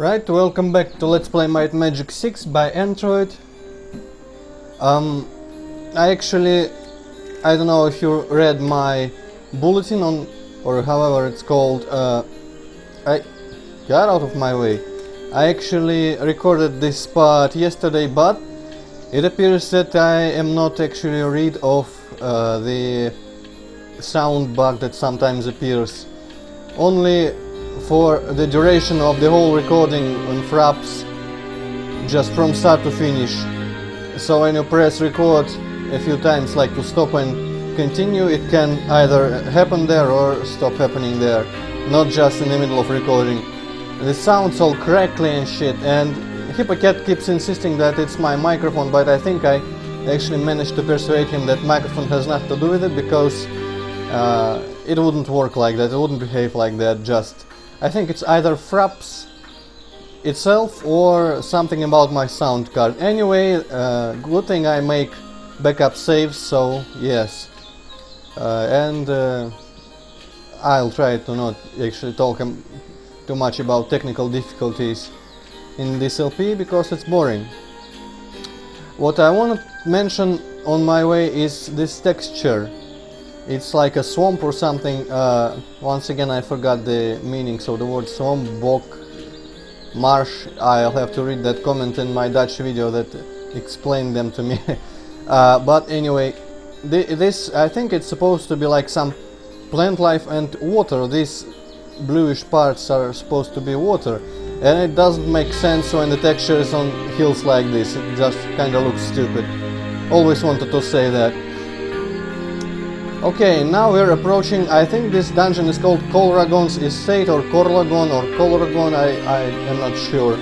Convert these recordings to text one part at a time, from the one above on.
Right, welcome back to Let's Play M&M VI by Antroid. I don't know if you read my bulletin on, or however it's called, get out of my way. I actually recorded this part yesterday, but it appears that I am not actually rid of the sound bug that sometimes appears. Only for the duration of the whole recording on fraps, just from start to finish. So when you press record a few times, like to stop and continue, it can either happen there or stop happening there, not just in the middle of recording. The sound's all crackly and shit, and Hippocat keeps insisting that it's my microphone, but I think I actually managed to persuade him that microphone has nothing to do with it, because it wouldn't work like that, it wouldn't behave like that. Just I think it's either fraps itself or something about my sound card. Anyway, good thing I make backup saves, so yes. I'll try to not actually talk too much about technical difficulties in this LP, because it's boring. What I want to mention on my way is this texture. It's like a swamp or something. Once again, I forgot the meaning, so the word swamp, bog, marsh. I'll have to read that comment in my Dutch video that explained them to me. But anyway, this, I think it's supposed to be like some plant life and water. These bluish parts are supposed to be water, and it doesn't make sense when the texture is on hills like this. It just kinda looks stupid. Always wanted to say that. Okay, now we're approaching, I think this dungeon is called Colragon's Estate, or Corlagon, or Colragon, I am not sure.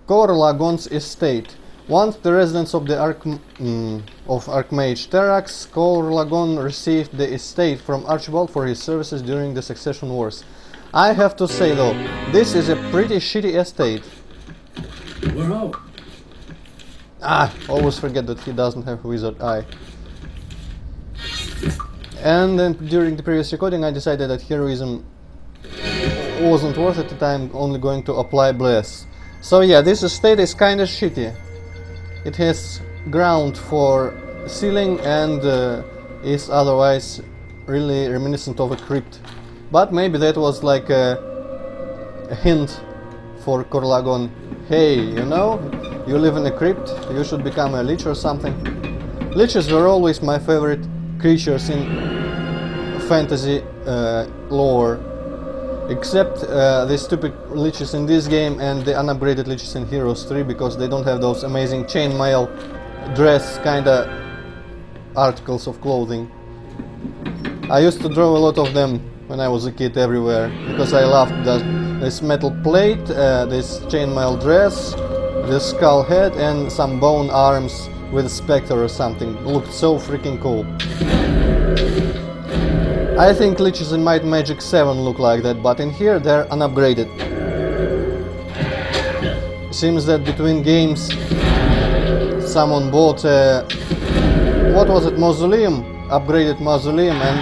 Corlagon's Estate. Once the residents of the Archmage Terrax, Corlagon received the estate from Archibald for his services during the Succession Wars. I have to say though, this is a pretty shitty estate. Whoa. Always forget that he doesn't have wizard eye. And then during the previous recording I decided that heroism wasn't worth it, that I'm only going to apply bless. So yeah, this estate is kinda shitty. It has ground for ceiling and is otherwise really reminiscent of a crypt. But maybe that was like a hint for Corlagon. Hey, you know, you live in a crypt, you should become a lich or something. Liches were always my favorite creatures in fantasy lore, except the stupid liches in this game and the unupgraded liches in Heroes 3, because they don't have those amazing chainmail dress kinda articles of clothing. I used to draw a lot of them when I was a kid everywhere, because I loved this metal plate, this chainmail dress, this skull head, and some bone arms with a spectre or something. It looked so freaking cool. I think liches in Might Magic 7 look like that, but in here they're unupgraded. Seems that between games someone bought a, what was it, mausoleum, upgraded mausoleum, and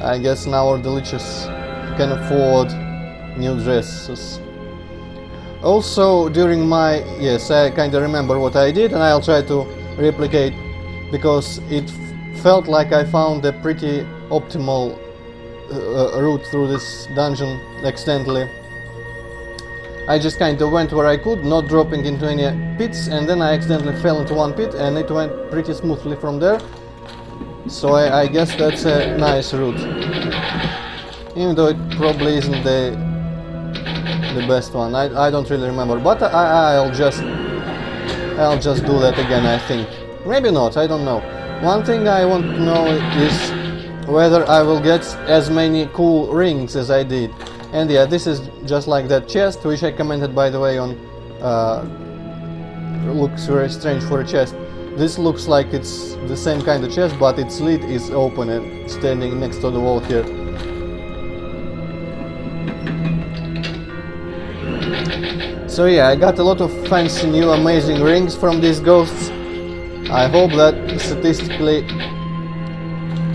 I guess now all the liches can afford new dresses. Also, during my, yes, I kinda remember what I did, and I'll try to replicate, because it felt like I found a pretty optimal route through this dungeon accidentally. I just kinda went where I could, not dropping into any pits, and then I accidentally fell into one pit, and it went pretty smoothly from there. So I guess that's a nice route, even though it probably isn't the best one. I don't really remember, but I'll just do that again, I think. Maybe not, I don't know. One thing I want to know is whether I will get as many cool rings as I did. And yeah, this is just like that chest, which I commented, by the way, on looks very strange for a chest. This looks like it's the same kind of chest, but its lid is open and standing next to the wall here. So yeah, I got a lot of fancy new amazing rings from these ghosts. I hope that statistically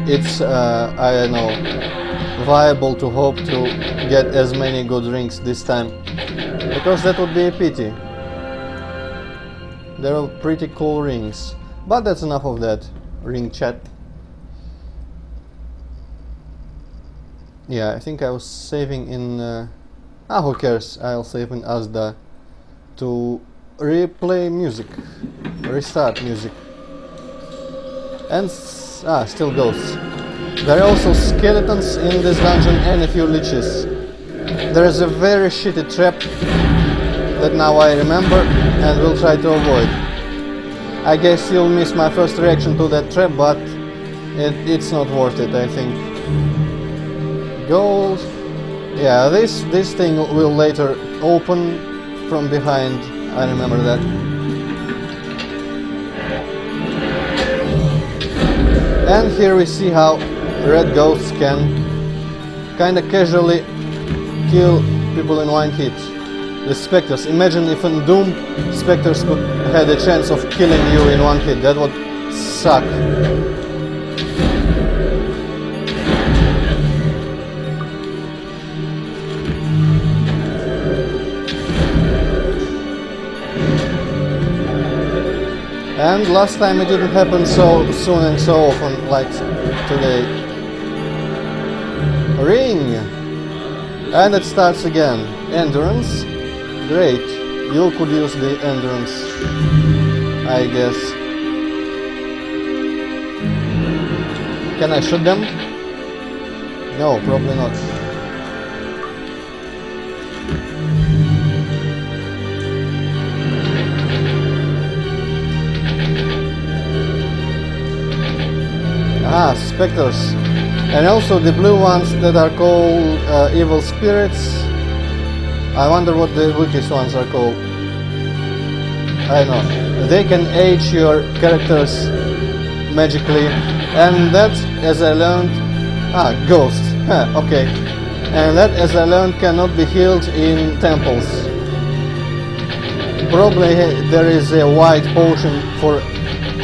it's, I don't know, viable to hope to get as many good rings this time, because that would be a pity. There are pretty cool rings, but that's enough of that ring chat. Yeah, I think I was saving in who cares, I'll save in Asda to replay music, restart music. And still ghosts. There are also skeletons in this dungeon and a few liches. There is a very shitty trap that now I remember and will try to avoid. I guess you'll miss my first reaction to that trap, but it's not worth it, I think. Gold. Yeah, this thing will later open from behind. I remember that. And here we see how red ghosts can kinda casually kill people in one hit. The specters. Imagine if in Doom specters could had a chance of killing you in one hit. That would suck. And last time it didn't happen so soon and so often like today. Ring! And it starts again. Endurance? Great. You could use the endurance, I guess. Can I shoot them? No, probably not. Specters. And also the blue ones that are called evil spirits. I wonder what the weakest ones are called. I don't know. They can age your characters magically, and that, as I learned, ghost. Okay. And that, as I learned, cannot be healed in temples. Probably there is a white potion for,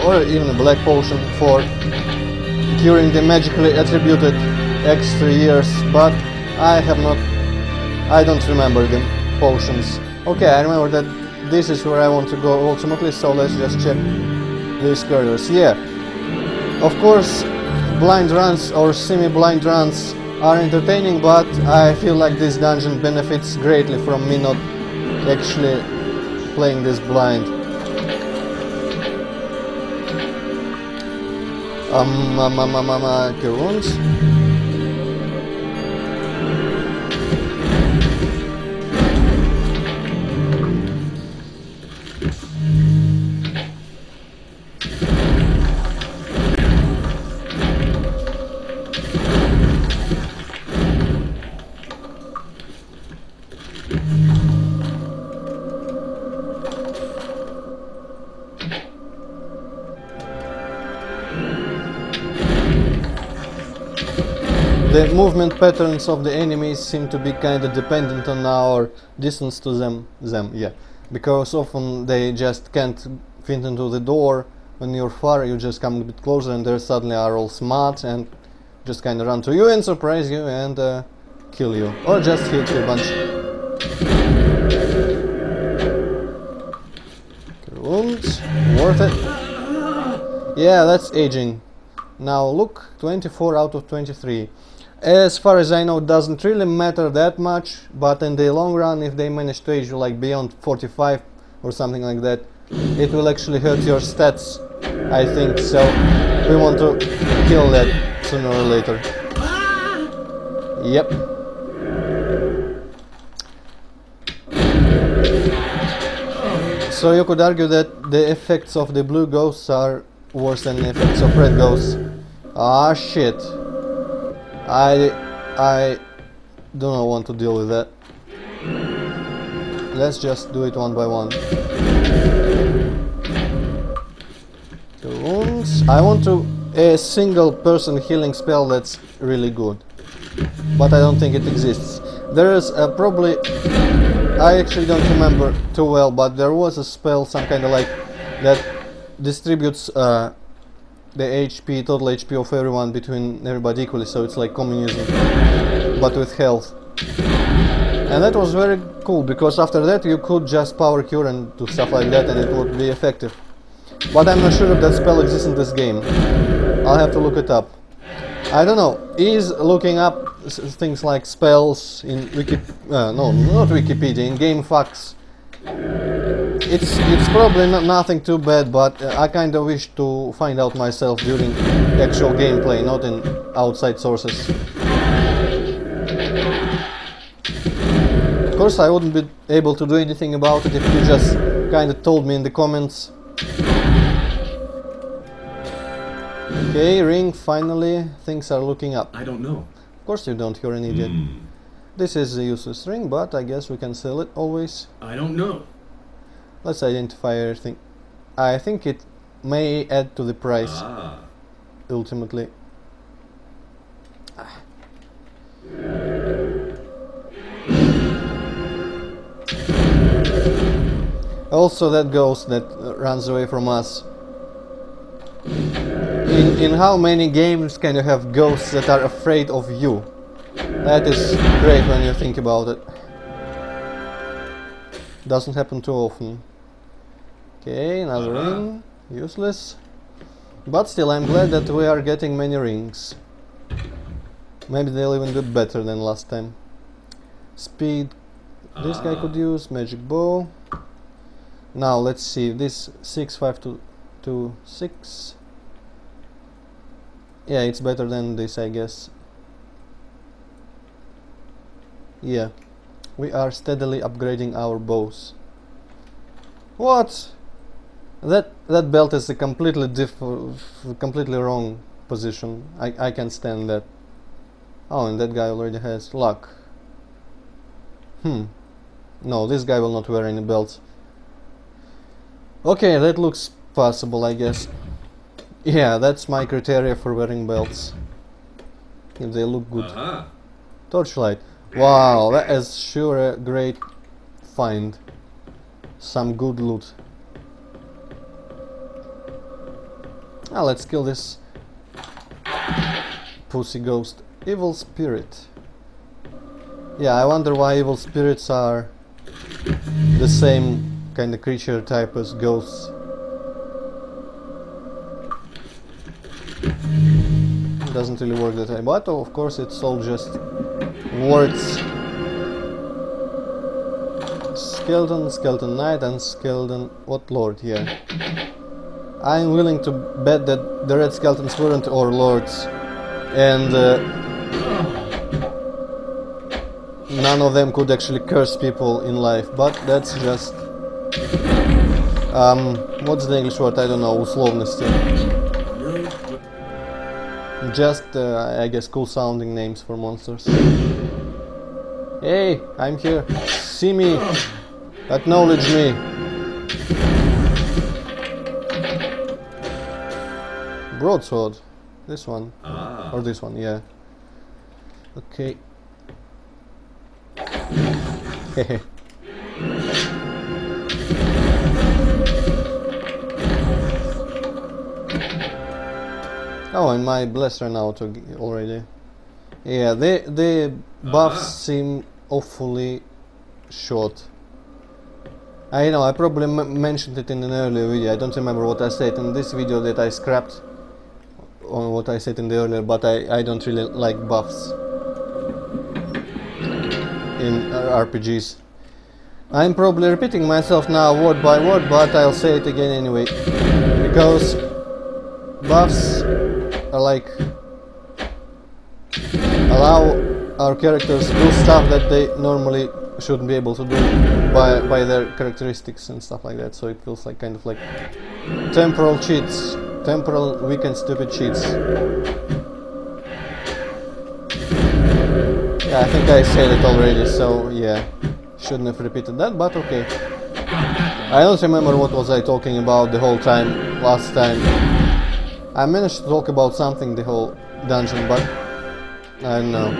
or even a black potion for curing the magically attributed extra years, but I don't remember the potions. Okay, I remember that this is where I want to go ultimately, so let's just check these corridors. Yeah, of course, blind runs or semi-blind runs are entertaining, but I feel like this dungeon benefits greatly from me not actually playing this blind. Runes. The movement patterns of the enemies seem to be kind of dependent on our distance to them, yeah. Because often they just can't fit into the door. When you're far, you just come a bit closer and they suddenly are all smart and just kind of run to you and surprise you and kill you. Or just hit you a bunch. Wounds, worth it. Yeah, that's aging. Now look, 24 out of 23. As far as I know, it doesn't really matter that much, but in the long run, if they manage to age you like beyond 45 or something like that, it will actually hurt your stats, I think, so we want to kill that sooner or later. Yep. So you could argue that the effects of the blue ghosts are worse than the effects of red ghosts. Ah, shit. I do not want to deal with that. Let's just do it one by one. Wounds. I want a single person healing spell that's really good, but I don't think it exists. There is probably, I actually don't remember too well, but there was a spell, some kind of like that distributes the HP, total HP of everyone between everybody equally, so it's like communism. but with health. And that was very cool, because after that you could just power cure and do stuff like that and it would be effective. But I'm not sure if that spell exists in this game. I'll have to look it up. I don't know, is looking up things like spells in no, not Wikipedia, in GameFAQs. It's probably nothing too bad, but I kind of wish to find out myself during actual gameplay, not in outside sources. Of course I wouldn't be able to do anything about it if you just kind of told me in the comments. Okay, ring, finally, things are looking up. I don't know. Of course you don't, you're an idiot. This is a useless ring, but I guess we can sell it always. I don't know. Let's identify everything. I think it may add to the price, ultimately. Also that ghost that runs away from us. In how many games can you have ghosts that are afraid of you? That is great when you think about it. Doesn't happen too often. Okay, another ring. Useless. But still, I'm glad that we are getting many rings. Maybe they'll even do better than last time. Speed. This guy could use. Magic bow. Now, let's see. This 65226. Yeah, it's better than this, I guess. Yeah. We are steadily upgrading our bows. What? That belt is a completely completely wrong position. I can't stand that. Oh, and that guy already has luck. No, this guy will not wear any belts. Okay, that looks possible, I guess. Yeah, that's my criteria for wearing belts. If they look good. Torchlight. Wow, that is sure a great find. Some good loot. Ah, let's kill this pussy ghost. Evil spirit. Yeah, I wonder why evil spirits are the same kind of creature type as ghosts. Doesn't really work that way, but of course it's all just words. Skeleton, skeleton knight, and skeleton what lord here. I'm willing to bet that the red skeletons weren't our lords, and none of them could actually curse people in life, but that's just what's the English word? I don't know, условности. Just I guess cool sounding names for monsters. Hey, I'm here. See me. Acknowledge me. Broadsword. This one. Or this one, yeah. Okay. Hehe. Oh, and my bless ran out already. Yeah, the buffs seem awfully short. I know, I probably mentioned it in an earlier video. I don't remember what I said in this video that I scrapped on what I said in the earlier, but I don't really like buffs in RPGs. I'm probably repeating myself now word by word, but I'll say it again anyway, because buffs are like allow our characters to do stuff that they normally shouldn't be able to do by their characteristics and stuff like that, so it feels like kind of like temporal cheats, temporal weak and stupid cheats. Yeah, I think I said it already, so yeah, shouldn't have repeated that, but okay. I don't remember what was I talking about the whole time last time. I managed to talk about something the whole dungeon, but I don't know.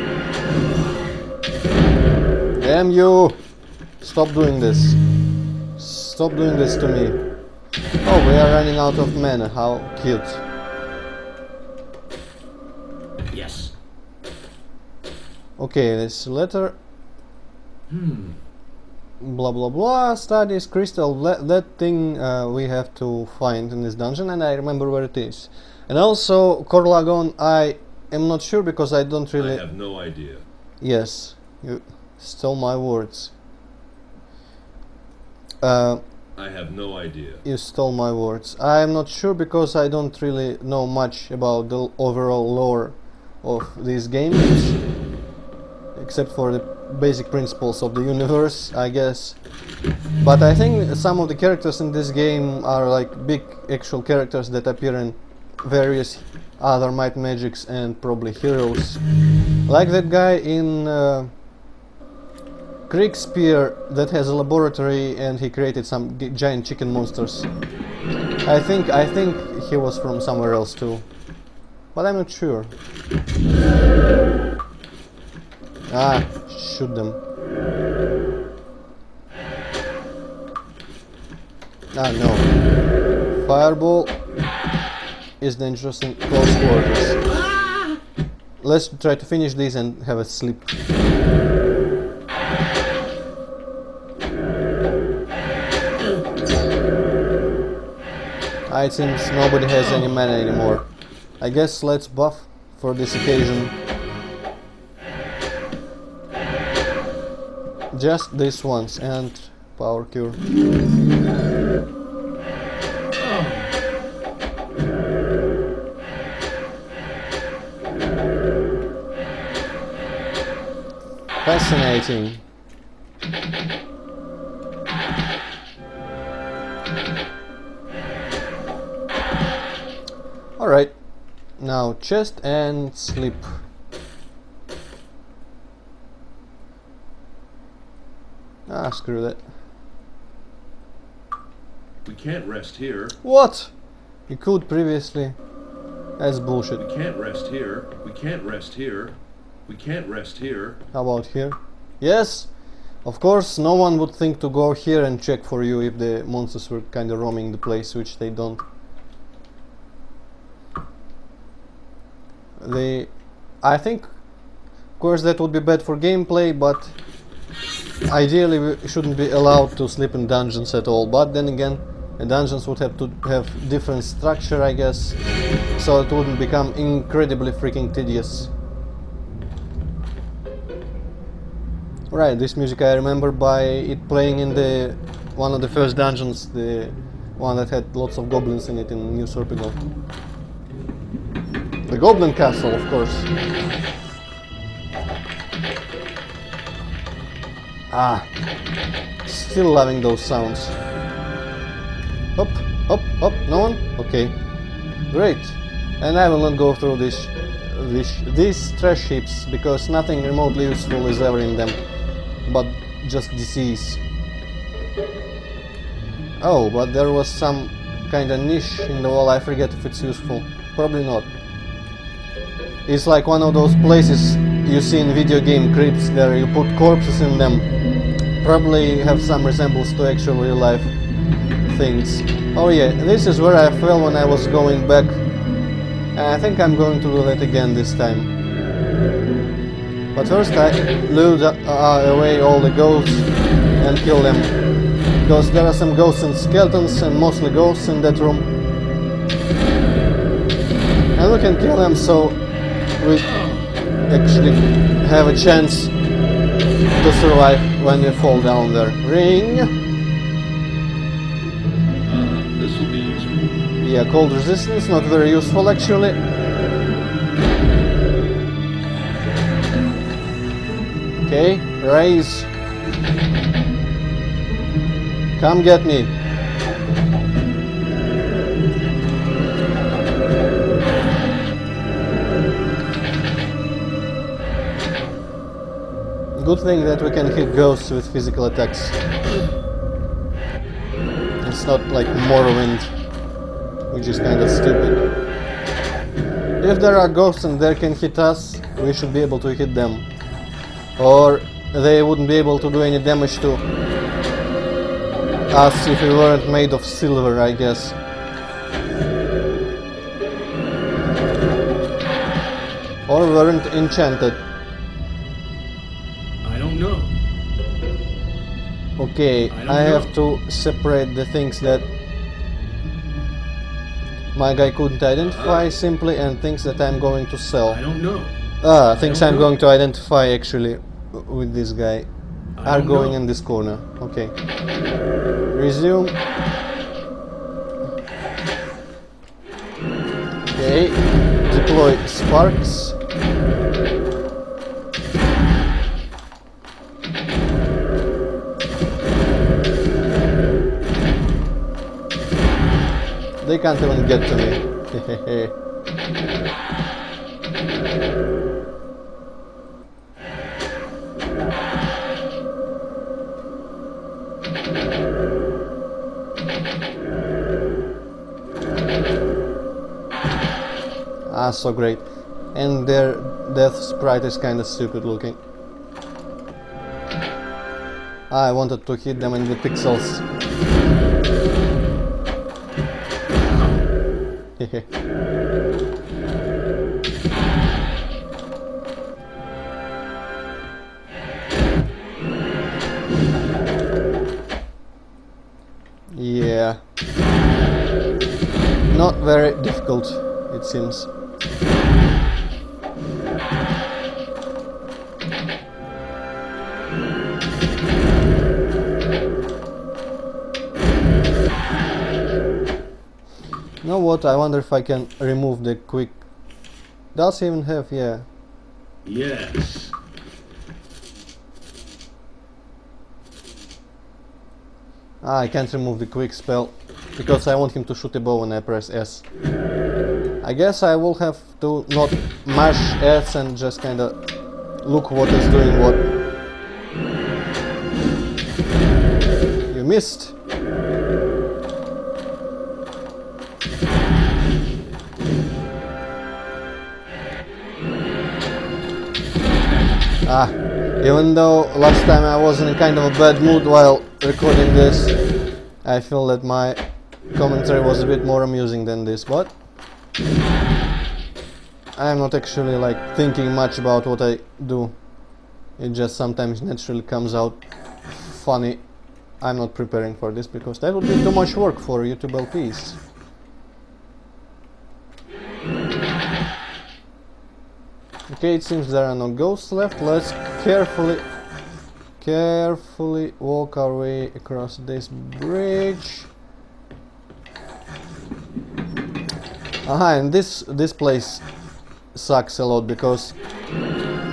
Damn you! Stop doing this. Stop doing this to me. Oh, we are running out of mana. How cute. Yes. Okay, this letter. Hmm. Blah blah blah. Studies crystal. That thing we have to find in this dungeon, and I remember where it is. And also Corlagon. I am not sure because I don't really. I have no idea. Yes, you stole my words. I have no idea. You stole my words. I am not sure because I don't really know much about the overall lore of these games, except for the basic principles of the universe, I guess. But I think some of the characters in this game are like big actual characters that appear in various other Might and Magics and probably heroes. Like that guy in Kriegsspear that has a laboratory and he created some giant chicken monsters. I think he was from somewhere else too, but I'm not sure. Ah, shoot them. Ah, no. Fireball is dangerous in close quarters. Let's try to finish this and have a sleep. It seems nobody has any mana anymore. I guess let's buff for this occasion. Just this once and power cure. Fascinating. Alright, now chest and sleep. Ah, screw that. We can't rest here. What? You could previously. That's bullshit. We can't rest here. We can't rest here. We can't rest here. How about here? Yes! Of course, no one would think to go here and check for you if the monsters were kinda roaming the place, which they don't. I think, of course, that would be bad for gameplay, but ideally we shouldn't be allowed to sleep in dungeons at all. But then again, the dungeons would have to have different structure, I guess, so it wouldn't become incredibly freaking tedious. Right, this music I remember by it playing in the one of the first dungeons, the one that had lots of goblins in it in New Serpigal. The Goblin Castle, of course. Ah, still loving those sounds. Hop, hop, hop, no one? Okay, great. And I will not go through these trash heaps, because nothing remotely useful is ever in them, but just disease. Oh, but there was some kind of niche in the wall, I forget if it's useful. Probably not. It's like one of those places you see in video game crypts where you put corpses in them. Probably have some resemblance to actual real life things. Oh yeah, this is where I fell when I was going back. And I think I'm going to do that again this time. But first I loot away all the ghosts and kill them. Because there are some ghosts and skeletons, and mostly ghosts in that room. And we can kill them, so we actually have a chance to survive when we fall down there. Ring! This will be useful. Yeah, cold resistance, not very useful actually. Okay, raise. Come get me. Good thing that we can hit ghosts with physical attacks. It's not like Morrowind, which is kind of stupid. If there are ghosts and they can hit us, we should be able to hit them. Or they wouldn't be able to do any damage to us if we weren't made of silver, I guess. Or weren't enchanted. Okay, I have to separate the things that my guy couldn't identify simply and things that I'm going to sell. I don't know. Things I'm going to identify actually with this guy are going in this corner. Okay. Resume. Okay. Deploy sparks. They can't even get to me. Ah, so great. And their death sprite is kinda stupid looking. I wanted to hit them in the pixels. Yeah. Not very difficult, it seems. You know what? I wonder if I can remove the quick. Does he even have? Yeah. Yes. Ah, I can't remove the quick spell because I want him to shoot a bow when I press S. I guess I will have to not mash S and just kinda look what is doing what. You missed. Ah, even though last time I was in a kind of a bad mood while recording this, I feel that my commentary was a bit more amusing than this, but I'm not actually like thinking much about what I do. It just sometimes naturally comes out funny. I'm not preparing for this because that would be too much work for YouTube LPs. Okay, it seems there are no ghosts left. Let's carefully walk our way across this bridge. Aha, and this place sucks a lot because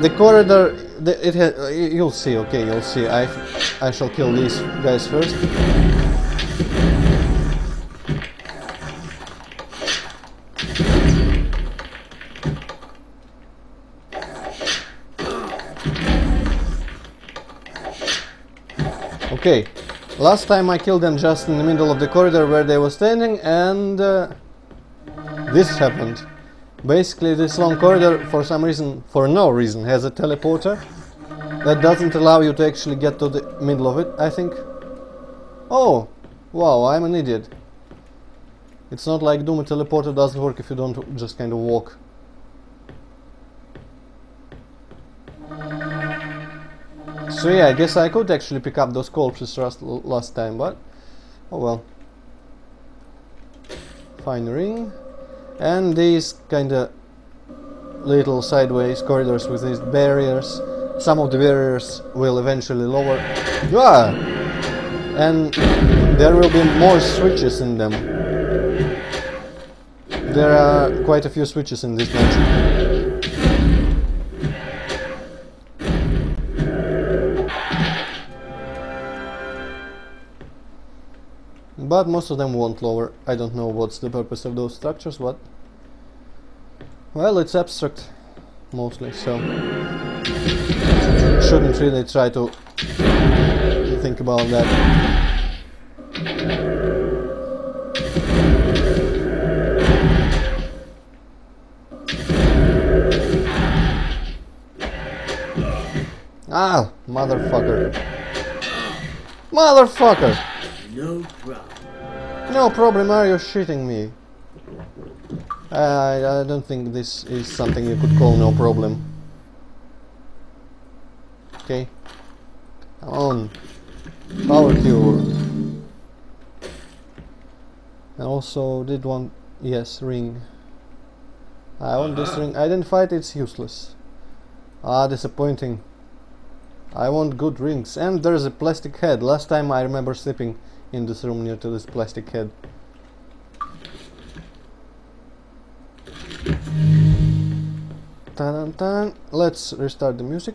the corridor, you'll see. Okay, you'll see. I shall kill these guys first. Okay, last time I killed them just in the middle of the corridor where they were standing, and this happened. Basically, this long corridor, for some reason, for no reason, has a teleporter that doesn't allow you to actually get to the middle of it, I think. Oh, wow, I'm an idiot. It's not like Doom, a teleporter doesn't work if you don't just kind of walk. So yeah, I guess I could actually pick up those corpses last time, but oh well. Fine ring. And these kinda little sideways corridors with these barriers. Some of the barriers will eventually lower. Ah! And there will be more switches in them. There are quite a few switches in this dungeon. But most of them won't lower. I don't know what's the purpose of those structures, but well, it's abstract mostly, so shouldn't really try to think about that. Ah, motherfucker. Motherfucker! No problem. No problem, are you shitting me? I don't think this is something you could call no problem. Okay. Come on. Power cure. I also did want, yes, ring. I want this ring. Identified, it's useless. Ah, disappointing. I want good rings. And there's a plastic head. Last time I remember sleeping in this room near to this plastic head. Tan-tan-tan. Let's restart the music.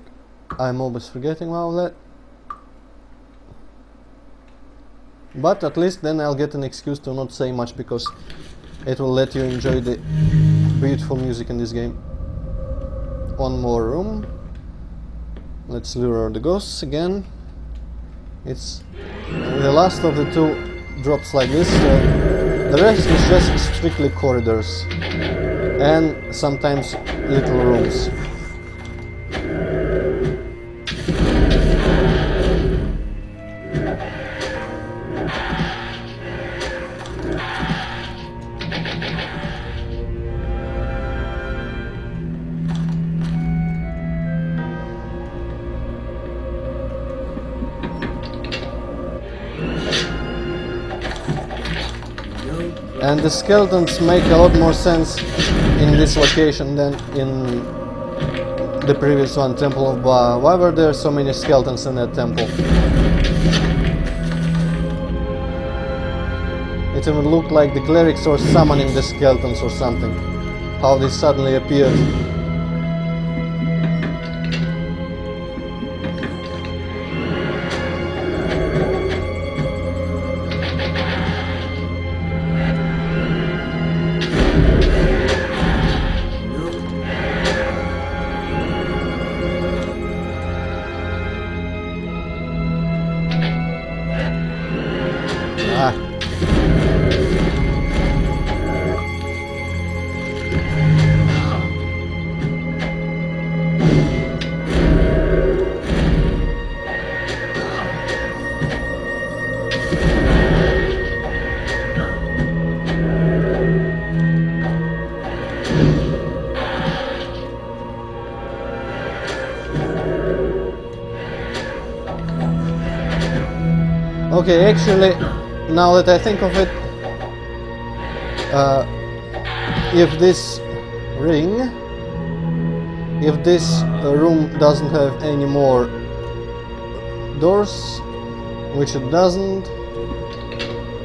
I'm always forgetting about that. But at least then I'll get an excuse to not say much, because it will let you enjoy the beautiful music in this game. One more room. Let's lure the ghosts again. It's the last of the two drops like this. The rest is just strictly corridors and sometimes little rooms. And the skeletons make a lot more sense in this location than in the previous one, Temple of Ba. Why were there so many skeletons in that temple? It even looked like the clerics were summoning the skeletons or something. How they suddenly appeared. Okay, actually, now that I think of it, if this ring, if this room doesn't have any more doors, which it doesn't,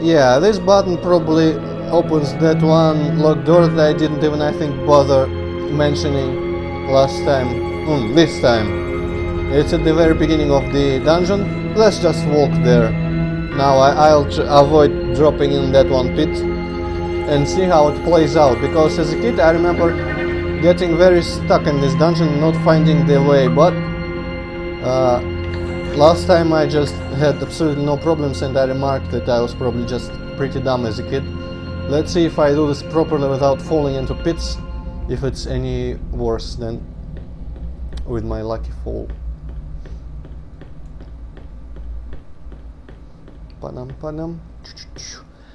yeah, this button probably opens that one locked door that I didn't even, I think, bother mentioning last time. This time. It's at the very beginning of the dungeon. Let's just walk there. Now I'll avoid dropping in that one pit and see how it plays out, because as a kid I remember getting very stuck in this dungeon, not finding the way, but last time I just had absolutely no problems, and I remarked that I was probably just pretty dumb as a kid. Let's see if I do this properly without falling into pits, if it's any worse than with my lucky fall. Panam panam.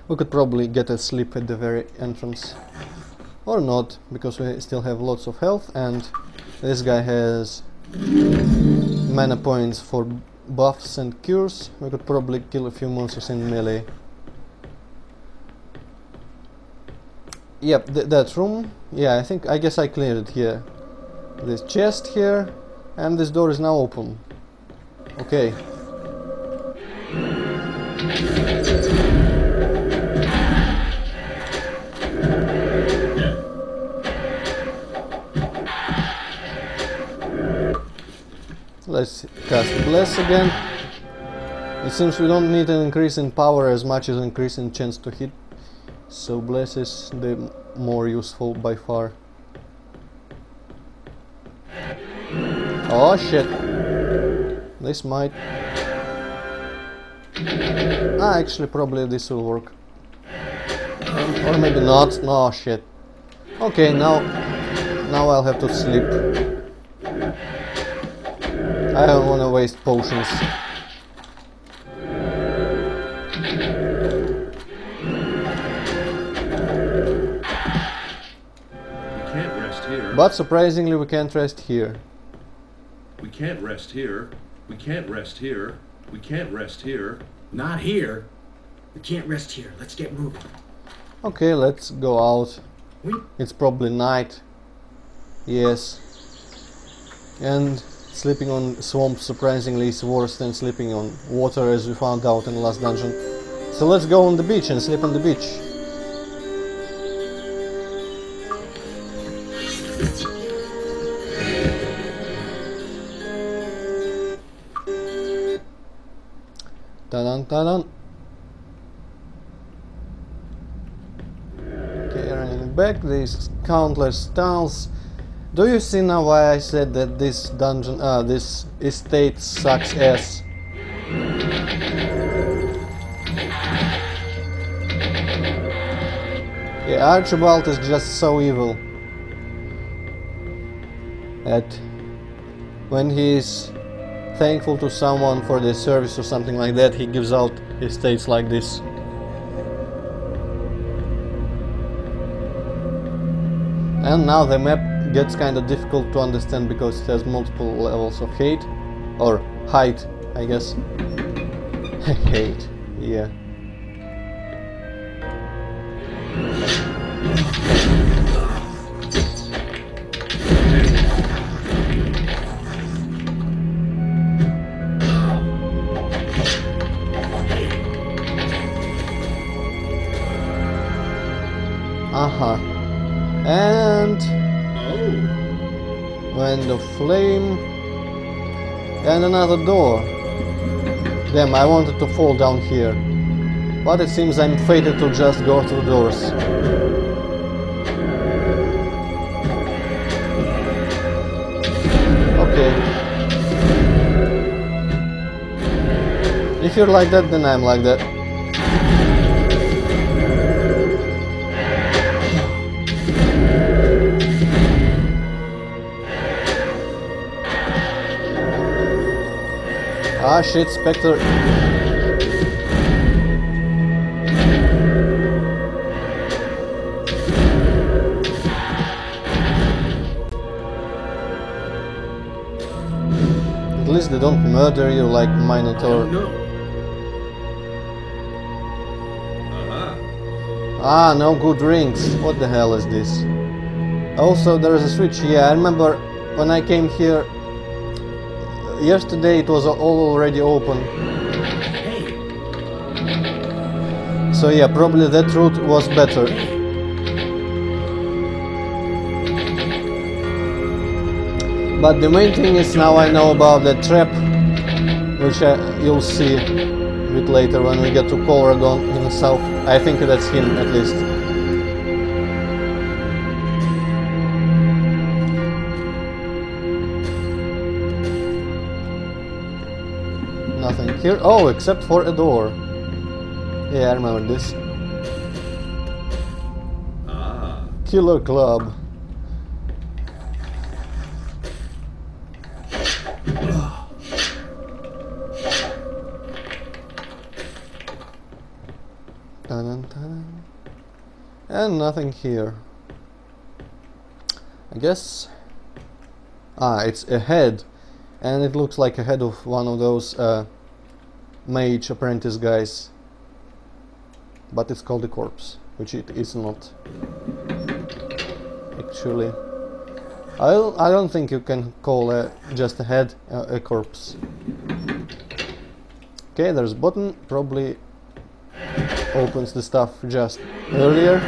We could probably get a sleep at the very entrance. Or not, because we still have lots of health, and this guy has mana points for buffs and cures. We could probably kill a few monsters in melee. Yep, that room. Yeah, I guess I cleared it here. This chest here, and this door is now open. Okay. Let's cast Bless again. It seems we don't need an increase in power as much as an increase in chance to hit, so Bless is the more useful by far. Oh shit! This might... actually probably this will work. Or maybe not. No shit. Okay, now I'll have to sleep. I don't want to waste potions. We can't rest here. But surprisingly we can't rest here. We can't rest here. We can't rest here. We can't rest here. Not here. We can't rest here. Let's get moving. Okay, let's go out. We... It's probably night. Yes. And sleeping on swamp surprisingly is worse than sleeping on water, as we found out in the last dungeon. So let's go on the beach and sleep on the beach. Ta-dun, ta-dun. Okay, running back, these countless tunnels. Do you see now why I said that this dungeon, this estate sucks ass? Yeah, Archibald is just so evil. That when he is thankful to someone for their service or something like that, he gives out estates like this. And now the map gets kind of difficult to understand because it has multiple levels of hate, or height, I guess. Hate, yeah. And wind of flame and another door. Damn, I wanted to fall down here, but it seems I'm fated to just go through doors. Okay. If you're like that, then I'm like that. Ah shit, Spectre. At least they don't murder you like Minotaur. No. Ah, no good rings. What the hell is this? Also, there is a switch. Yeah, I remember when I came here yesterday, it was all already open. So yeah, probably that route was better. But the main thing is now I know about that trap, which you'll see a bit later when we get to Colragon himself. I think that's him at least. Nothing here. Oh, except for a door. Yeah, I remember this. Killer Club. And nothing here. I guess. Ah, it's a head. And it looks like a head of one of those mage apprentice guys. But it's called a corpse, which it is not. Actually. I don't think you can call just a head a corpse. Okay, there's a button, probably opens the stuff just earlier.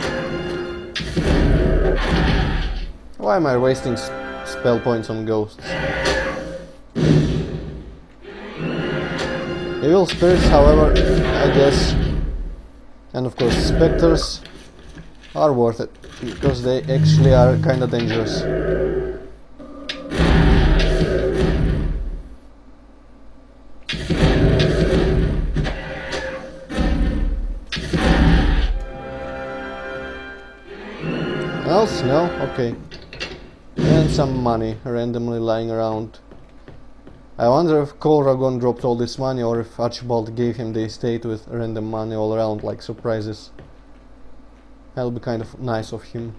Why am I wasting spell points on ghosts? Evil spirits, however, I guess, and of course specters, are worth it, because they actually are kinda dangerous. Else? No? Okay. And some money randomly lying around. I wonder if Colragon dropped all this money or if Archibald gave him the estate with random money all around, like surprises. That'll be kind of nice of him.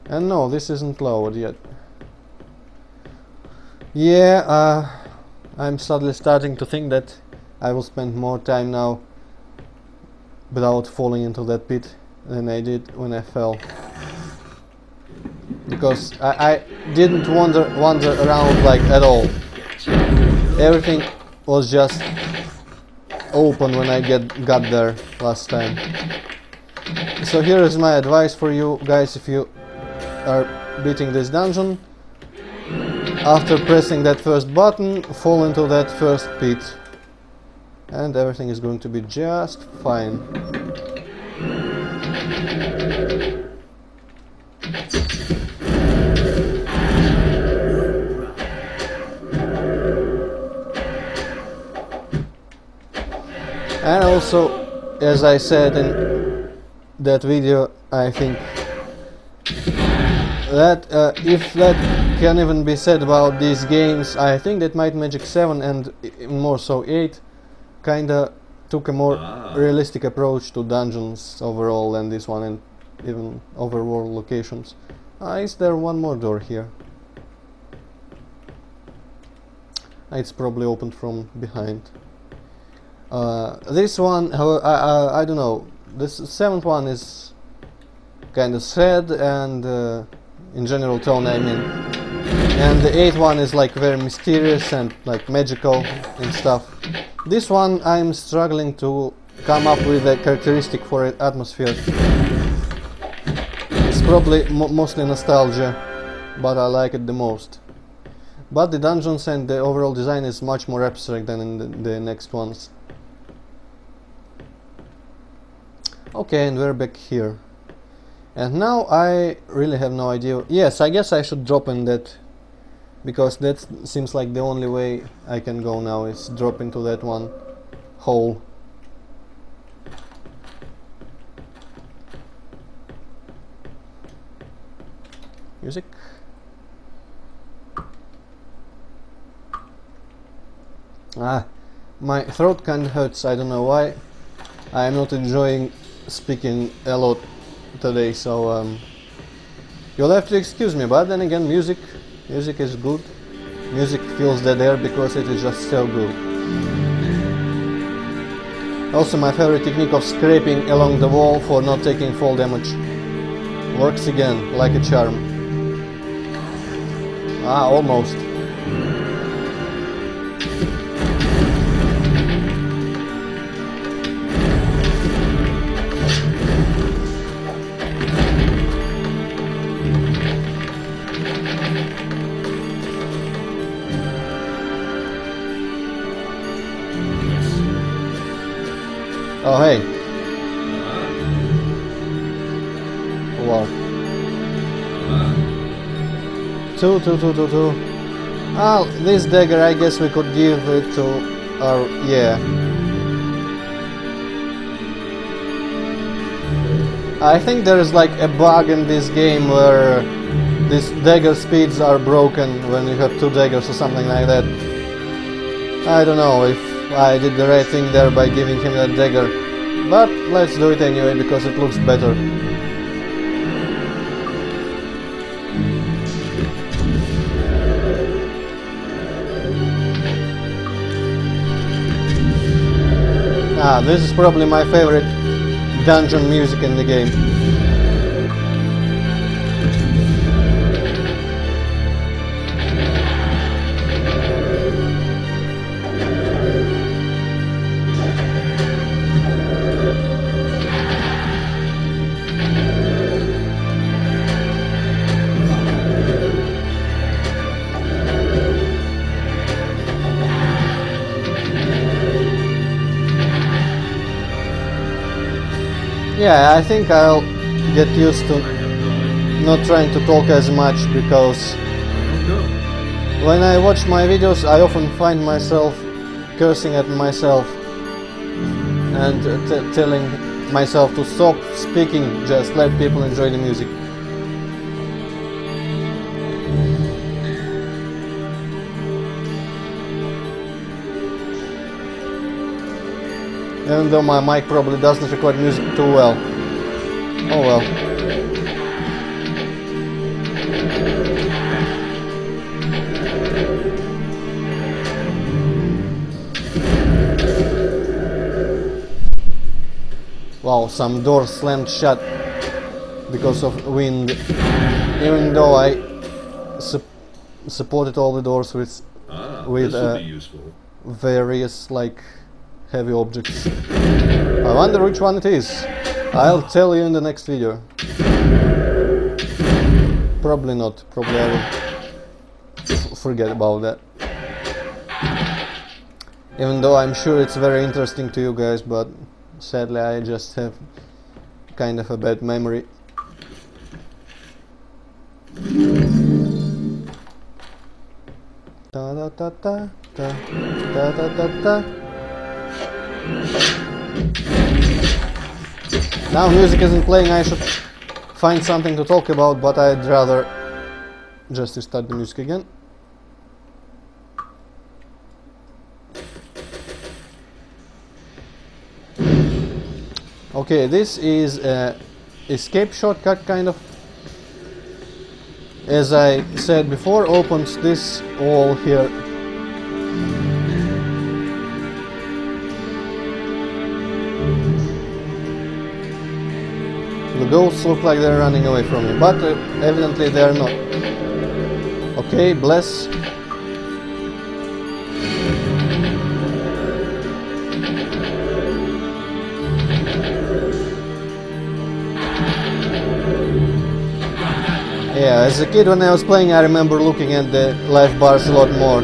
And no, this isn't lowered yet. Yeah, I'm suddenly starting to think that I will spend more time now without falling into that pit than I did when I fell. Because I didn't wander around like at all. Everything was just open when I got there last time. So here is my advice for you guys: if you are beating this dungeon, after pressing that first button, fall into that first pit, and everything is going to be just fine. And also, as I said in that video, I think that if that can even be said about these games, I think that Might Magic 7 and more so 8 kinda took a more realistic approach to dungeons overall than this one, and even overworld locations. Is there one more door here? It's probably opened from behind. This one, I don't know. This 7th one is kind of sad and in general tone, I mean. And the 8th one is like very mysterious and like magical and stuff. This one I'm struggling to come up with a characteristic for an atmosphere. It's probably mostly nostalgia, but I like it the most. But the dungeons and the overall design is much more abstract than in the next ones. Okay, and we're back here. And now I really have no idea. Yes, I guess I should drop in that, because that seems like the only way I can go now is drop into that one hole. Music. My throat kinda hurts, I don't know why. I'm not enjoying speaking a lot today, so you'll have to excuse me, but then again, music is good. Music fills the air because it is just so good. Also, my favorite technique of scraping along the wall for not taking fall damage works again, like a charm. Almost. Oh, hey. Wow. Two. This dagger, I guess we could give it to our... yeah. I think there is like a bug in this game where these dagger speeds are broken when you have two daggers or something like that. I don't know if I did the right thing there by giving him that dagger, but let's do it anyway because it looks better. This is probably my favorite dungeon music in the game. Yeah, I think I'll get used to not trying to talk as much, because when I watch my videos I often find myself cursing at myself and telling myself to stop speaking, just let people enjoy the music. Even though my mic probably doesn't record music too well. Oh well. Wow, some doors slammed shut because of wind. Even though I supported all the doors with this'll be useful. various like heavy objects. I wonder which one it is. I'll tell you in the next video. Probably not. Probably I will forget about that. Even though I'm sure it's very interesting to you guys, but sadly I just have kind of a bad memory. Da da da da da da da da da. Now music isn't playing, I should find something to talk about, but I'd rather just restart the music again. Okay, this is a escape shortcut kind of. As I said before, opens this wall here. The ghosts look like they're running away from me, but evidently they're not. Okay, bless. Yeah, as a kid when I was playing, I remember looking at the life bars a lot more.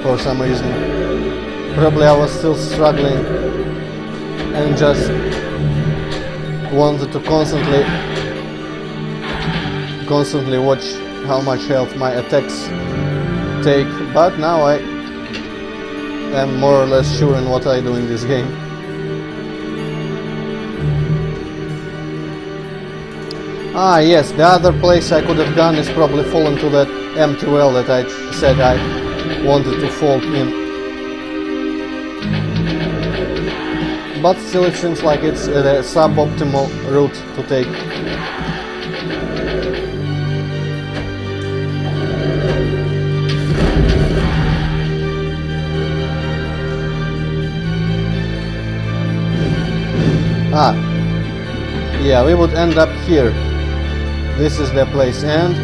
For some reason. Probably I was still struggling and just wanted to constantly watch how much health my attacks take, but now I am more or less sure in what I do in this game. Ah yes, the other place I could have gone is probably fallen to that empty well that I said I wanted to fall in. But still it seems like it's a suboptimal route to take. Ah, yeah, we would end up here. This is the place, and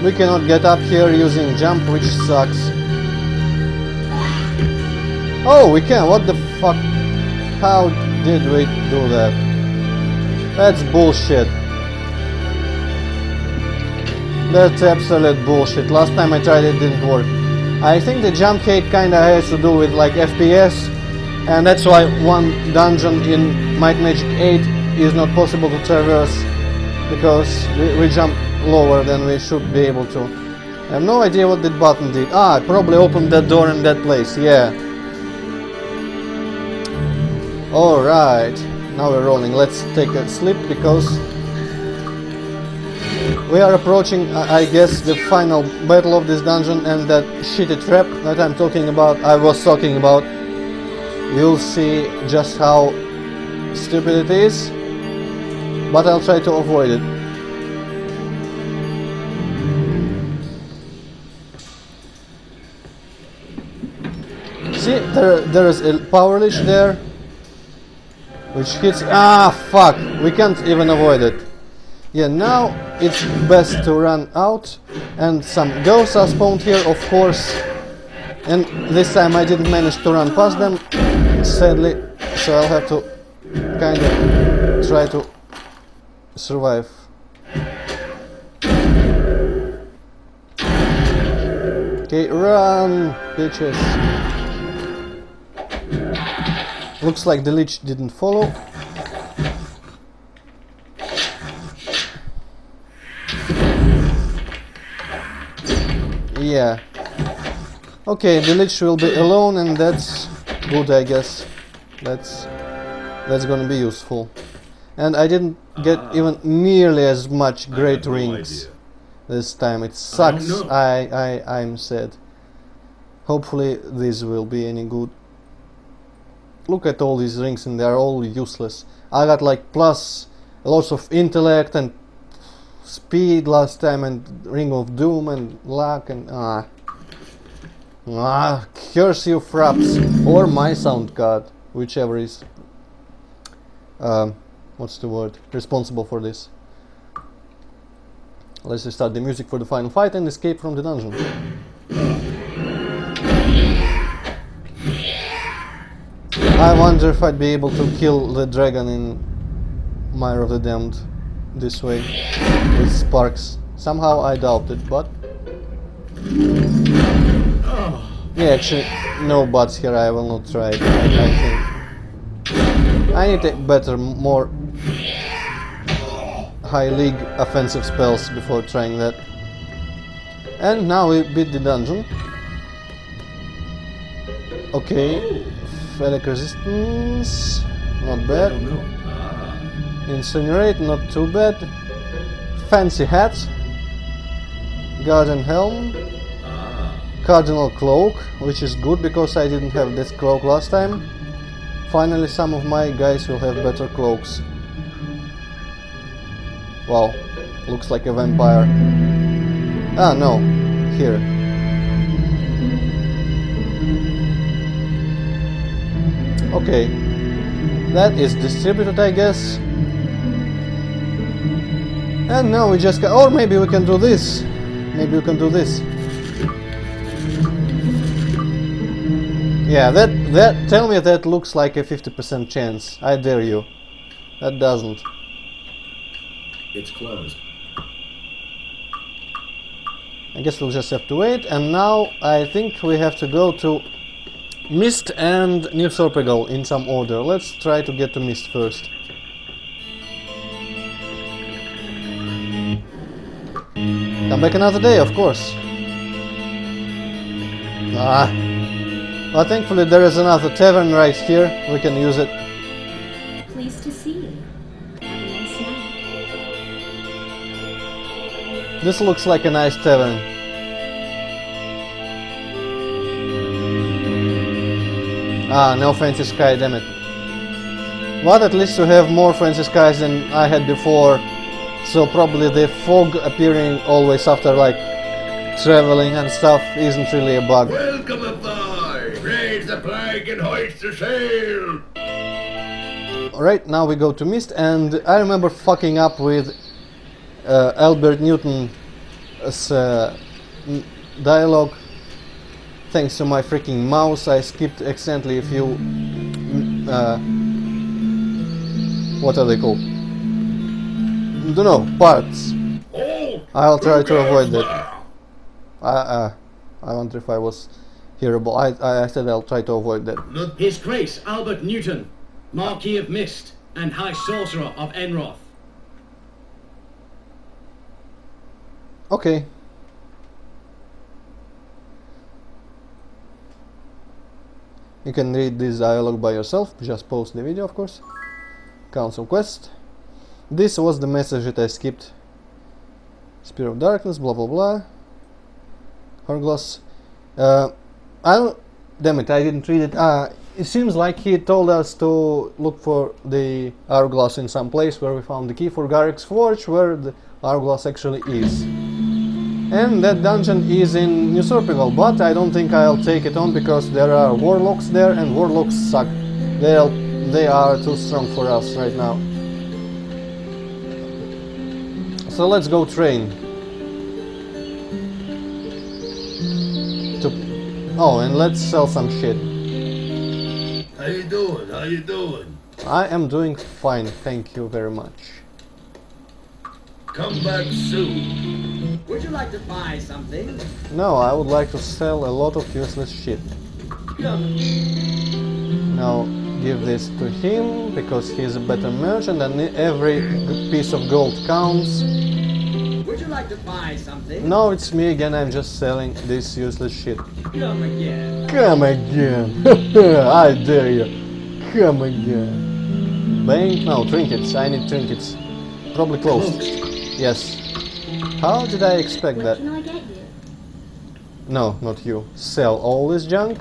we cannot get up here using jump, which sucks. Oh, we can, what the fuck? How did we do that? That's bullshit. That's absolute bullshit. Last time I tried it didn't work. I think the jump height kinda has to do with like FPS, and that's why one dungeon in Might and Magic 8 is not possible to traverse, because we jump lower than we should be able to. I have no idea what that button did. Ah, I probably opened that door in that place, yeah. Alright, now we're rolling. Let's take a slip because we are approaching, I guess, the final battle of this dungeon, and that shitty trap that I was talking about. You'll see just how stupid it is, but I'll try to avoid it. See, there is a power leash there, which hits. Ah, fuck! We can't even avoid it. Yeah, now it's best to run out, and some ghosts are spawned here, of course. And this time I didn't manage to run past them, sadly, so I'll have to kind of try to survive. Okay, run, bitches. Looks like the leech didn't follow. Yeah. Okay, the lich will be alone, and that's good, I guess. That's gonna be useful. And I didn't get even nearly as much great rings this time. It sucks. I'm sad. Hopefully this will be any good. Look at all these rings, and they're all useless. I got like plus lots of intellect and speed last time, and ring of doom and luck, and Ah, curse you, fraps, or my sound card, whichever is what's the word, responsible for this. Let's restart the music for the final fight and escape from the dungeon. I wonder if I'd be able to kill the dragon in Mire of the Damned this way with sparks. Somehow I doubt it, but yeah, actually no buts here. I will not try it. I think I need a better, more high league offensive spells before trying that. And now we beat the dungeon. Okay, Felic resistance, not bad. Incinerate, not too bad. Fancy hat, Guardian helm, Cardinal cloak, which is good because I didn't have this cloak last time. Finally, some of my guys will have better cloaks. Wow, looks like a vampire. Ah, no, here. Okay, that is distributed, I guess. And now we just or maybe we can do this. Maybe we can do this. Yeah, that tell me that looks like a 50% chance. I dare you. That doesn't. It's closed. I guess we'll just have to wait. And now I think we have to go to Mist and New Sorpegal in some order. Let's try to get to Mist first. Come back another day, of course. Ah. Well, thankfully there is another tavern right here. We can use it. Pleased to see you. Have a nice night. This looks like a nice tavern. Ah, no fancy sky, damn it. But at least we have more fancy skies than I had before. So probably the fog appearing always after like traveling and stuff isn't really a bug. Welcome aboard! Raise the flag and hoist the sail! Alright, now we go to Mist, and I remember fucking up with Albert Newton's dialogue. Thanks to my freaking mouse, I skipped accidentally a few what are they called? Don't know, parts. I'll try to avoid that. I wonder if I was hearable. I said I'll try to avoid that. His Grace Albert Newton, Marquis of Mist and High Sorcerer of Enroth. Okay. You can read this dialogue by yourself, just pause the video, of course. Council quest. This was the message that I skipped. Spear of Darkness, blah blah blah. Hourglass. Damn it, I didn't read it. It seems like he told us to look for the hourglass in some place where we found the key for Garrick's Forge, where the hourglass actually is. And that dungeon is in New Sorpegal, but I don't think I'll take it on because there are warlocks there, and warlocks suck. They are too strong for us right now. So let's go train. Oh, and let's sell some shit. How you doing? How you doing? I am doing fine, thank you very much. Come back soon. Would you like to buy something? No, I would like to sell a lot of useless shit. Come. Now give this to him because he's a better merchant and every piece of gold counts. Would you like to buy something? No, it's me again, I'm just selling this useless shit. Come again. Come again! I dare you! Come again! Bank? No, trinkets, I need trinkets. Probably closed. Yes. How did I expect What that? can I get you? No, not you. Sell all this junk?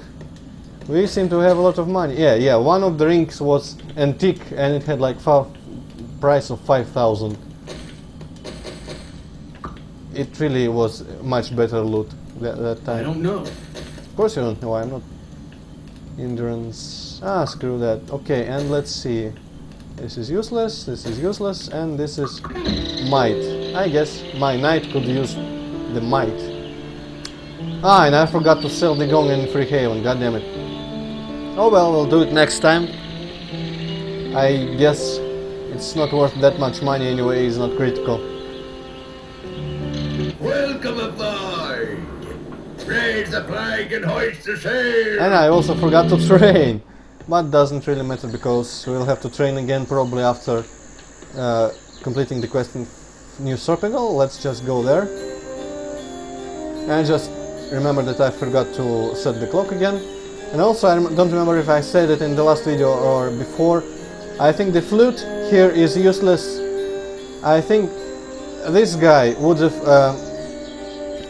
We seem to have a lot of money. Yeah, one of the rings was antique and it had like price of 5,000. It really was much better loot that time. I don't know. Of course you don't know, I'm not... Endurance... Ah, screw that. Okay, and let's see. This is useless, and this is might. I guess my knight could use the might. Ah, and I forgot to sell the gong in Free Haven, goddammit. Oh well, we'll do it next time. I guess it's not worth that much money anyway, it's not critical. Welcome aboard! Raise the flag and hoist the sail! And I also forgot to train. But doesn't really matter because we'll have to train again probably after completing the quest in New Serpingal. Let's just go there. And just remember that I forgot to set the clock again. And also I don't remember if I said it in the last video or before. I think the flute here is useless. I think this guy would have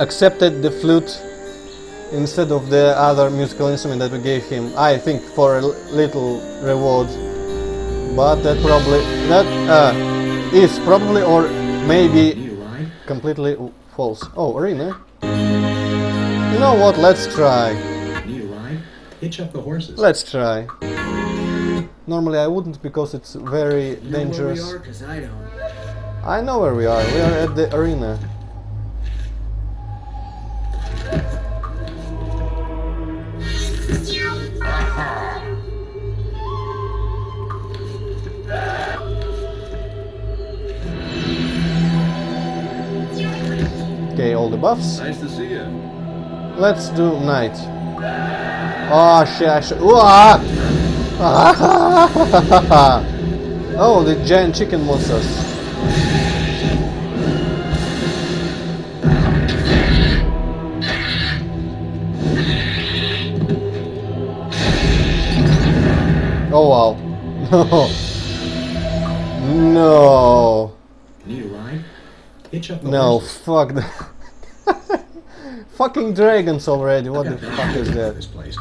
accepted the flute instead of the other musical instrument that we gave him, I think for a little reward. But that probably, is probably or maybe completely false. Oh, arena. You know what, let's try. Need a ride? Hitch up the horses. Let's try. Normally I wouldn't because it's very dangerous. Know where we are? 'Cause I don't. I know where we are at the arena. Okay, all the buffs. Nice to see you. Let's do knight. Oh shit, I should... Oh, the giant chicken monsters. Oh wow. No. No. Need a ride? Hitch up the No, horses. fuck that. Fucking dragons already, what the fuck is that? This place.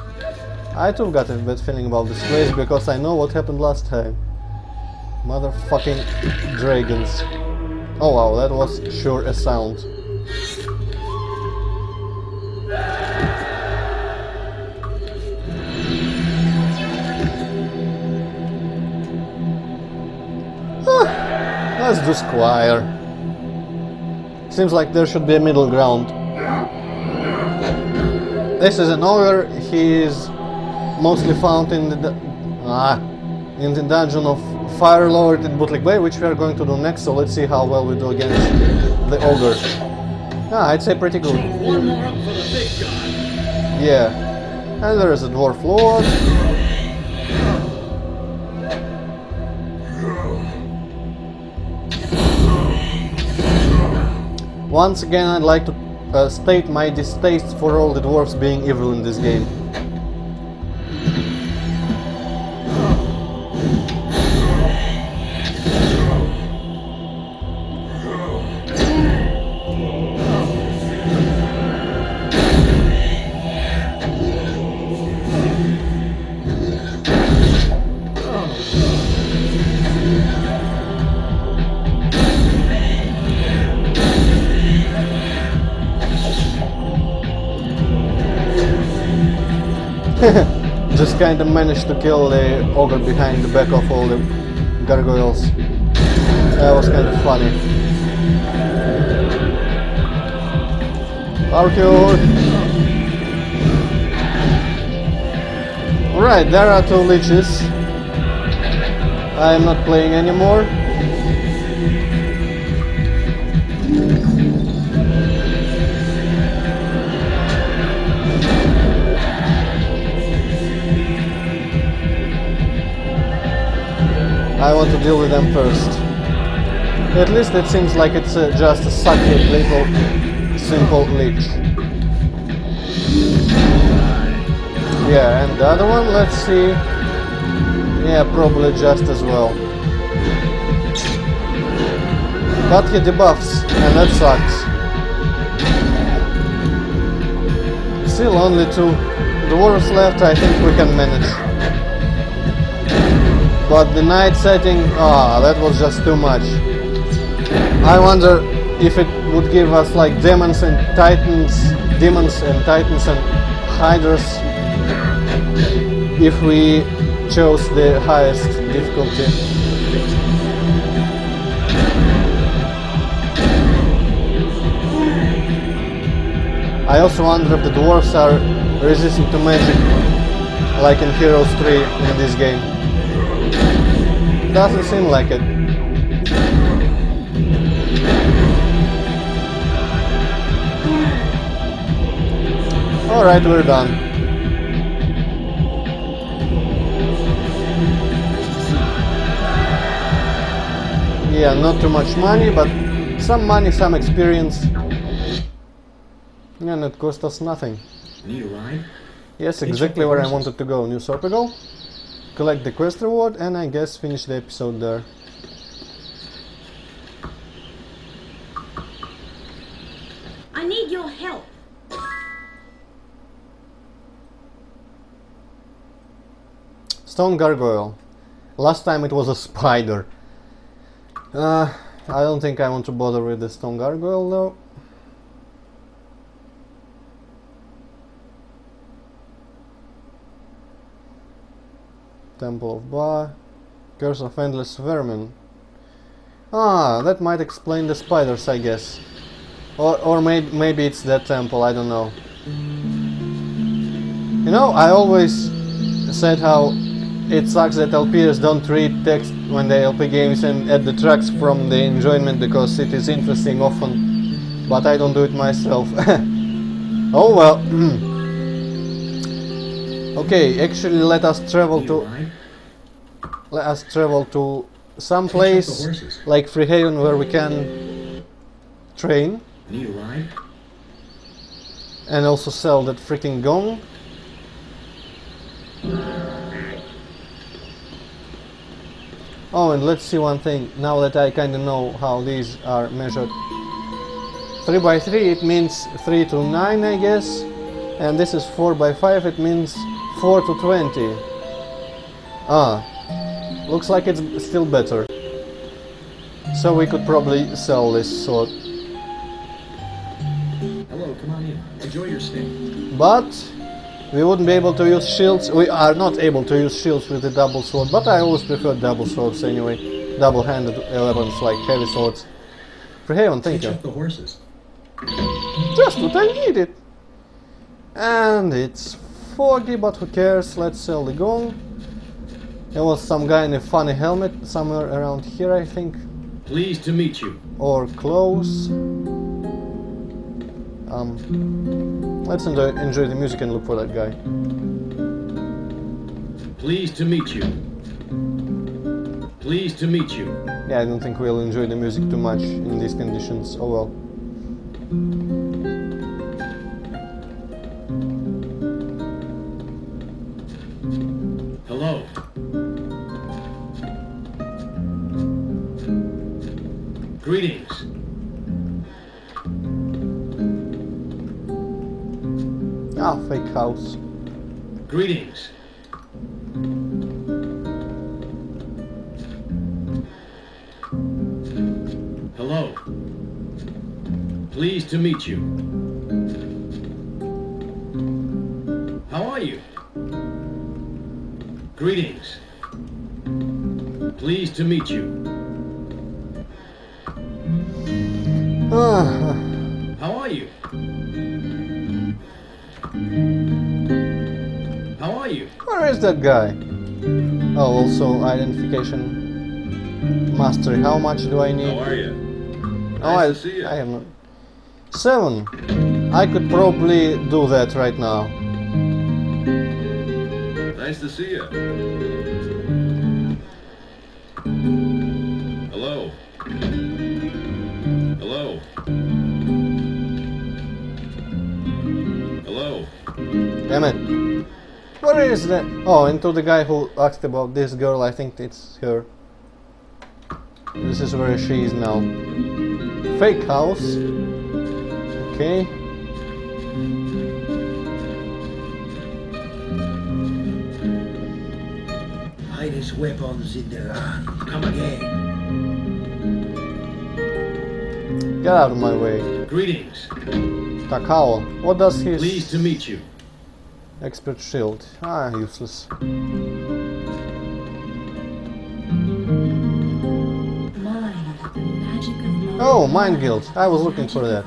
I too got a bad feeling about this place because I know what happened last time. Motherfucking dragons. Oh wow, that was sure a sound. Let's do Squire. Seems like there should be a middle ground. This is an ogre. He is mostly found in the dungeon of Fire Lord in Bootleg Bay, which we are going to do next. So let's see how well we do against the ogre. I'd say pretty good. One more up for the big guy. Yeah, and there is a dwarf lord. Once again, I'd like to state my distaste for all the dwarves being evil in this game. Just kinda managed to kill the ogre behind the back of all the gargoyles. That was kind of funny. Parkour! Alright, there are two leeches. I am not playing anymore. I want to deal with them first. At least it seems like it's just a sucky little simple leech. Yeah, and the other one, let's see. Yeah, probably just as well. But he debuffs, and that sucks. Still only two dwarves left, I think we can manage. But the night setting, that was just too much. I wonder if it would give us like demons and titans and hiders if we chose the highest difficulty. I also wonder if the dwarves are resistant to magic like in Heroes 3 in this game. Doesn't seem like it. Alright, we're done. Yeah, not too much money, but some money, some experience. And it cost us nothing. Need a ride? Yes, exactly where I wanted to go. New Sorpago, collect the quest reward, and I guess finish the episode there. I need your help. Stone gargoyle. Last time it was a spider. I don't think I want to bother with the stone gargoyle though. Temple of Ba, Curse of Endless Vermin. Ah, that might explain the spiders, I guess. Or maybe it's that temple, I don't know. You know, I always said how it sucks that LPers don't read text when they LP games and add the tracks from the enjoyment because it is interesting often, but I don't do it myself. Oh well. Okay, actually let us travel to some place like Freehaven where we can train. Need a ride? And also sell that freaking gong. Oh, and let's see one thing, now that I kinda know how these are measured. 3 by 3 it means 3 to 9 I guess, and this is 4 by 5 it means 4 to 20. Ah, looks like it's still better. So we could probably sell this sword. Hello, come on in. Enjoy your stay. But we wouldn't be able to use shields. We are not able to use shields with the double sword, but I always prefer double swords anyway. Double-handed weapons like heavy swords. Freehaven, thank you. Hitch up the horses. Just what I needed. And it's foggy, but who cares? Let's sell the gong. There was some guy in a funny helmet somewhere around here, I think. Pleased to meet you. Or close. Let's enjoy the music and look for that guy. Pleased to meet you. Pleased to meet you. Yeah, I don't think we'll enjoy the music too much in these conditions. Oh well. Hello. Greetings. Ah, fake house. Greetings. Hello. Pleased to meet you. How are you? Greetings. Pleased to meet you. Ah, How are you? How are you? where is that guy? Oh, also identification. Mastery. How much do I need? How are you? Oh, Nice to see you. I have not. 7. I could probably do that right now. Nice to see you. Hello. Hello. Hello. Damn it. Where is that? Oh, and to the guy who asked about this girl, I think it's her. This is where she is now. Fake house. Okay. Hidest weapons in the land. Come again. Get out of my way. Greetings. Takao. What does his... Pleased to meet you. Expert shield. Ah, useless. Oh, Mind Guild. I was looking for that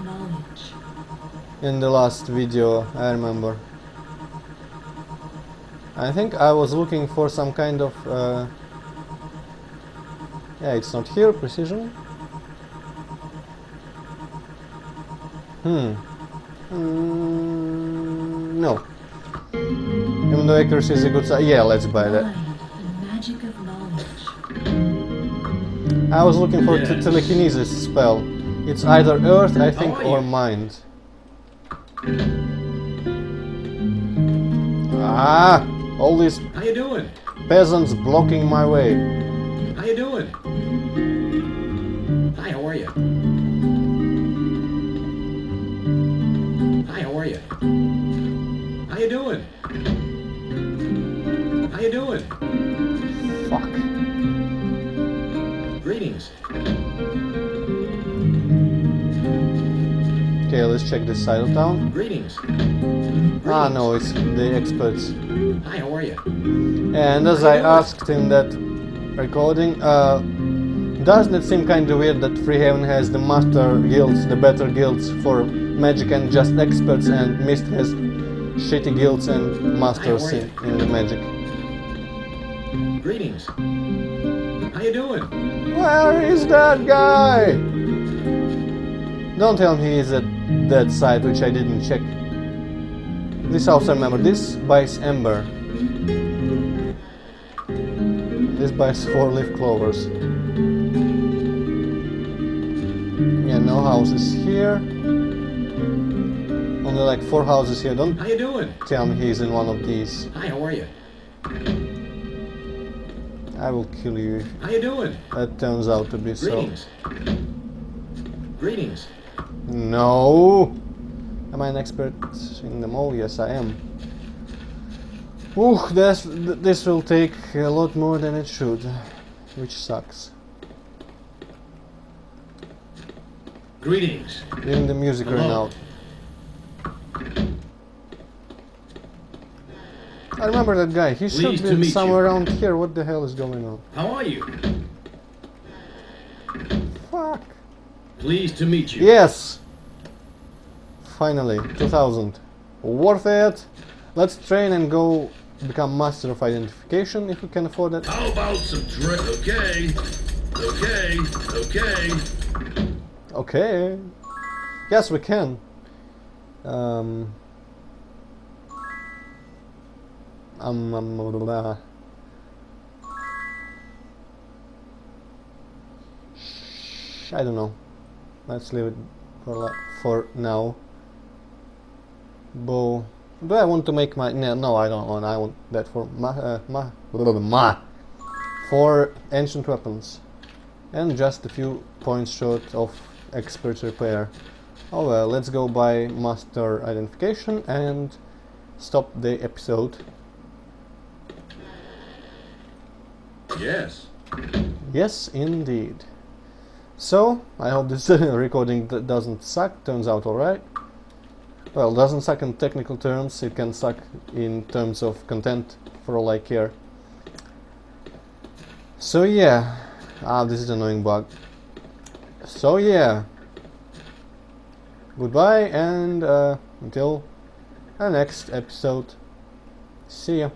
in the last video, I remember. I think I was looking for some kind of... yeah, it's not here. Precision. No. Even though accuracy is a good side. Yeah, let's buy that. I was looking for telekinesis spell. It's either earth, I think, or mind. Ah! All these How you doing? peasants blocking my way. How you doing? Hi, how are you? Hi, how are you? How you doing? How you doing? Fuck. Greetings. Okay, let's check this side of town. Greetings. Ah, no, it's the experts. Hi, how are you? And as I asked in that recording, doesn't it seem kind of weird that Freehaven has the master guilds, the better guilds for magic and just experts, and Mist has shitty guilds and masters in the magic? Greetings. How you doing? Where is that guy? Don't tell me he's at that side, which I didn't check. This house, I remember. This buys Ember. This buys 4-leaf clovers. Yeah, no houses here. Only like 4 houses here. Don't How you doing? tell me he's in one of these. Hi, how are you? I will kill you if How you doing? that turns out to be so. Greetings. Greetings. No! Am I an expert in them all? Yes, I am. Ooh, this will take a lot more than it should, which sucks. Greetings. Even the music ran Hello. out. I remember that guy. He should Pleased to be meet somewhere you. around here. What the hell is going on? How are you? Fuck. Pleased to meet you. Yes! Finally, 2000. Worth it! Let's train and go become master of identification if we can afford it. How about some drink? Okay. Okay. Okay. Okay. Yes, we can. Blah. I don't know. Let's leave it for now. Bow. Do I want to make my... No, I don't want. I want that for for ancient weapons. And just a few points short of expert repair. Oh well, let's go by master identification and stop the episode. Yes. Yes, indeed. So, I hope this recording doesn't suck. Turns out alright. Well, doesn't suck in technical terms, it can suck in terms of content, for all I care. So yeah, this is an annoying bug. So yeah, goodbye and until the next episode. See ya.